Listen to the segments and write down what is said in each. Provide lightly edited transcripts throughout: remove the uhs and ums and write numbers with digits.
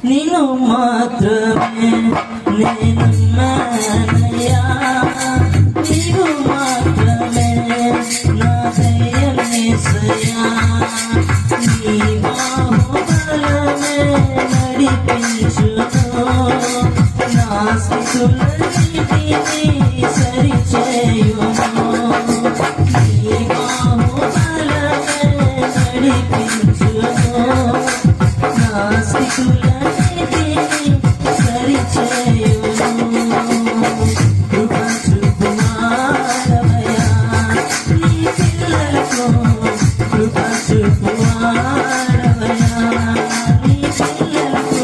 నిన్ను మాత్రమే నేనమ్మనయ్యా, నీవు మాత్రమే నా ధైర్యం యేసయ్యా, నీ బాహుబలమే నడిపించును, నా స్థితులన్నిటినీ సరిచేయును, నీ బాహుబలమే నడిపించును, నా స్థితులన్నిటినీ సరిచేయును. కృప చూపువాడవయ్యా నీ పిల్లలకు, కృప చూపువాడవయ్యా నీ పిల్లలకు,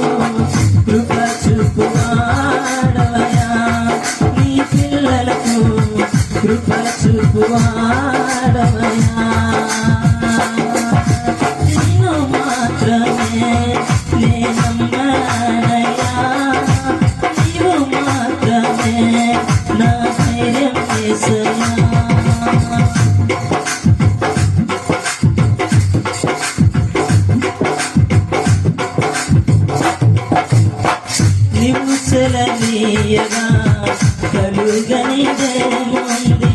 కృప చూపువాడవయ్యా నీ పిల్లలకు, కృప చూపువాడవయ్యా. నిన్ను మాత్రమే నేనమ్మనయ్యా, నీవు మాత్రమే నా ధైర్యం యేసయ్యా. నీవు సెలనీయగా కలుగనిదేముంది,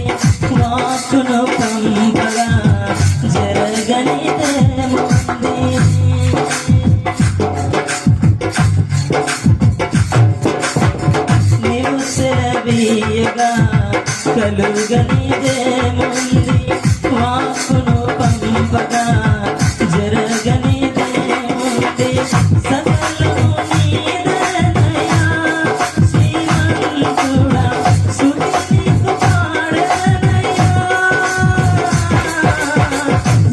వాక్కును పంపగా జరగనిదేముంది. నీవు సెలవీయగా కలుగనిదేముంది, వాక్కును పంపగా జరగనిదేముంది. సకలము నీదేనయ్యా శ్రీమంతుడా, స్తుతి నీకు పాడెదనయ్యా.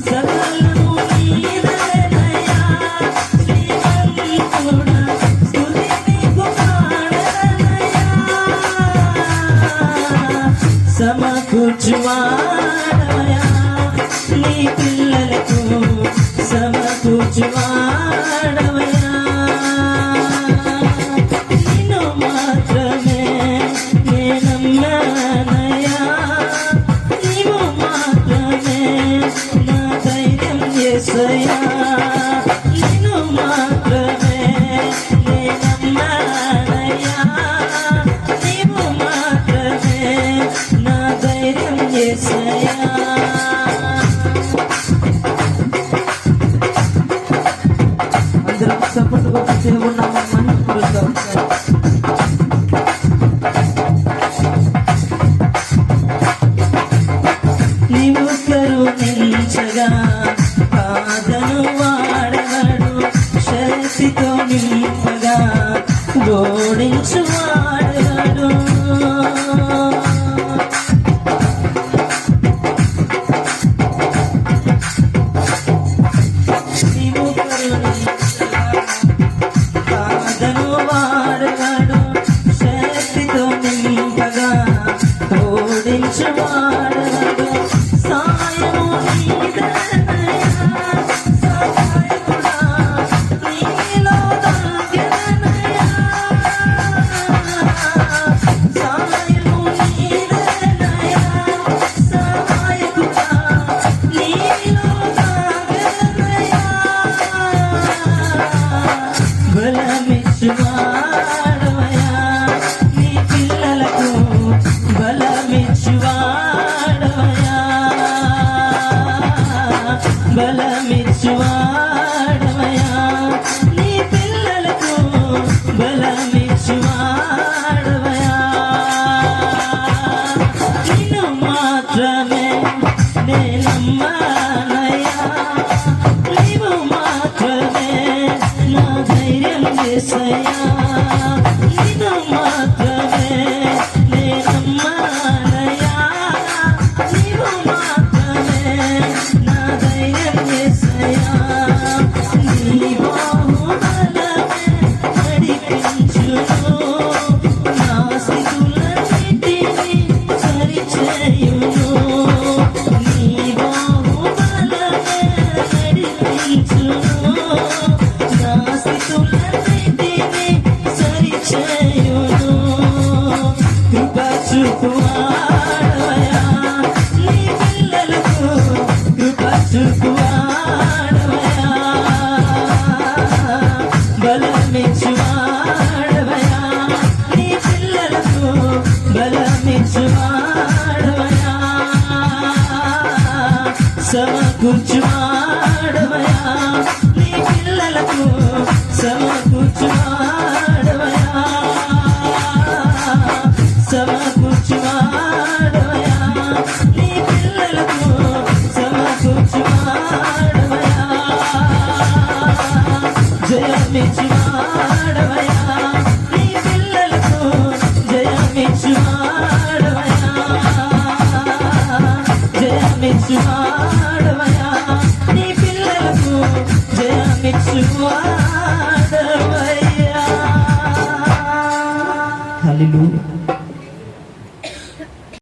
సకలము నీదేనయ్యా శ్రీమంతుడా, స్తుతి నీకు పాడెదనయ్యా. సమకూర్చువాడవయ్యా నీ పిల్లలకు, సమకూర్చువాడవయ్యా. నిన్ను మాత్రమే నేనమ్మనయ్యా, నీవు మాత్రమే నా ధైర్యం యేసయ్యా, నిన్ను మాత్రమే నేనమ్మనయ్యా, నీవు మాత్రమే నా ధైర్యం యేసయ్యా. అందరం సపోర్ట్ కొట్టి దేవున్నామని పిలుద్దాం. నీవు కరుణించగా కాదను వాడవడు, శక్తితో నింపగా ఓడించు వాడవడు. నీవు కరుణించగా కాదను వాడవడు, శక్తితో నింపగా ఓడించు వాడవడు. సాయము నీదేనయ్యా సహాయకుడా, నీలో దొరికెదనయ్యా. సాయము నీదేనయ్యా సహాయకుడా, నీలో దొరికెదనయ్యా. బలమిచ్చువాడవయ్యా నీ పిల్లలకు, బలమిచ్చువాడవయ్యా, బలమిచ్చువాడవయ్యా నీ పిల్లలకు, బలమిచ్చువాడవయ్యా. నిన్ను మాత్రమే నేనమ్మనయ్యా, నీవు మాత్రమే నా ధైర్యం యేసయ్యా, నిన్ను మాత్రమే నేనమ్మనయ్యా, నీవు మాత్రమే నా ధైర్యం యేసయ్యా. నీ బాహుబలమే నడిపించును, నా స్థితులన్నిటినీ సరిచేయును, నీ బాహుబలమే నడిపించును, నా స్థితులన్నిటినీ సరిచేయును. కృప చూపువాడవయ్యా నీ పిల్లలకు, కృప చూపువాడవయ్యా, బలమిచ్చు సమకూర్చువాడవయా నీ పిల్లలకు సమకూర్చువాడవయా సమకూర్చువాడవయా నీ పిల్లలకు సమకూర్చువాడవయా జయమిచ్చువాడవయా నీ పిల్లలకు జయమిచ్చువాడవయా జయమిచ్చువాడవయా నీ పిల్లలకు జయమిచ్చువాడవయా